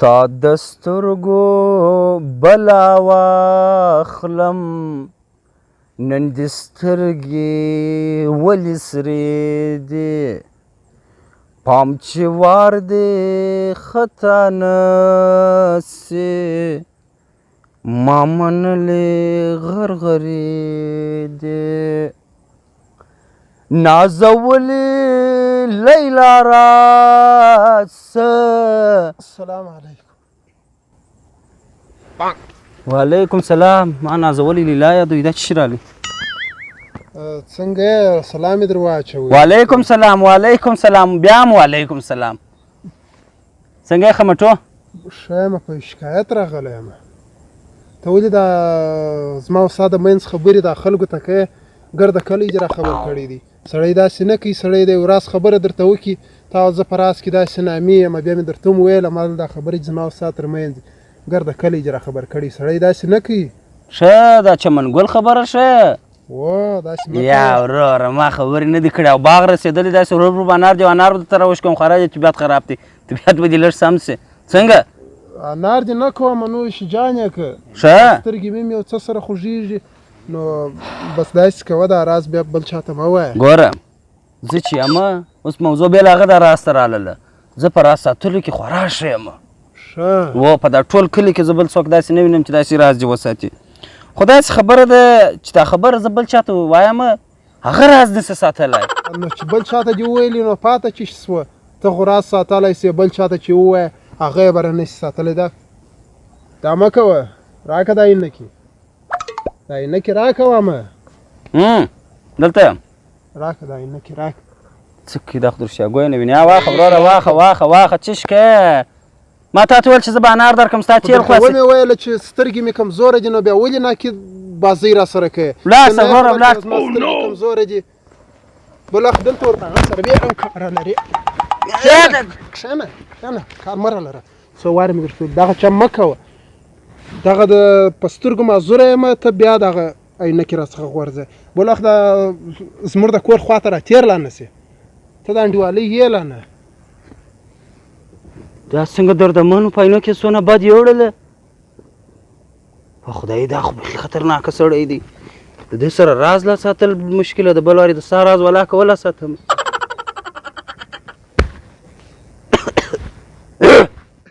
تا د سترګو بلا واخلم نن دې سترګې ولې سرې دي پام چې وار دې خطا نه سي ما منلې غرغرې دي نازولې لیلا راسه. السلام علیکم. وعلیکم سلام. ما نازولې لیلا یادوي دا څه شي راغلی؟ څنګه یې؟ سلام یې در واچوئ. وعلیکم سلام. وعلیکم سلام. بیا هم وعلیکم سلام. څنګه یې خمټو؟ ښه یم. په شکایت راغلی یم. ته ولې دا زما او ستا د منځ خبرې دا خلکو ته کوې؟ ګرده کله یې را خبر کړی دي. سړی داسې نه کوي. سړی د یو راز خبره درته وکړي تا او زه په راز کې داسې نامې یم بیا مې درته هم وویله ما دا خبرې چې زما او ستا تر منځ ګرده کله یې را خبر کړی. سړی داسې نه کوي. ښه دا چمن ګل خبره ښه و داسې مه یا وروره ما خبرې نه دي کړې او باغ رسېدلی داسې ورو ورو به انار دي انار به درته راوشکوم خورا دې طبیعت خراب دی طبیعت به دې لږ سم سي. څنګه انار دې نه کوم نو شجان یې که ښه سترګې مې یو څه سره خوږېږي نو بس داسې کوه دا راز بیا بل چاته مه وایه. ګوره زه چې یم اوس موضوع بیا له هغه دا راز ته راغله زه په راز ساتلو کې خورا ښه یم. ښه و په دا ټول کلي کې زه بل څوک داسې نه وینم چې داسې راز دې وساتي خو داسې خبره ده چې دا خبره زه بل چاته وایم هغه راز نسي ساتلی نو چې بل چاته دې وویلې نو پاته چې شوه ته خو راز ساتلی سې بل چاته چې ووایه هغه یې به رانسي ساتلی. دا مه کوه. راکه دا عینکې دا عینکې راکوه مه دلته یم راکه دا عینکې راکه. څه کوي دا خو درشاګوی نه وینې واخه وروره واخه واخه واخه څه شکې ما تا ته ویل چې زه به انار درکړم ستا تېر خلاصې ومې ویله چې سترګې مې کمزوره دي نو بیا ولې ناکې بازۍ را سره کوې؟ ولاړ شه وروره ولاړ زما سترګې کمزوره دي. بل وخت دلته ورته هغه سره بیا هم کار لري. کښېنه کښېنه کار مه رالره. څو وارې مې درته ویل دغه چم مه کوه. دغه د په سترګو معذوره یم ته بیا دغه عینکې راڅخه غورځه. بل وخت دا زموږ د کور خواته را تېر لا نه سې ته د انډیوالۍ یې لا نه. دا څنګه دردمنو په عینو کې څونه بد یوړله په خدای دا خو بیخي خطرناکه سړی دی د دې سره راز لا ساتل مشکله ده بل وارې د ستا راز ولا کوله ساتم.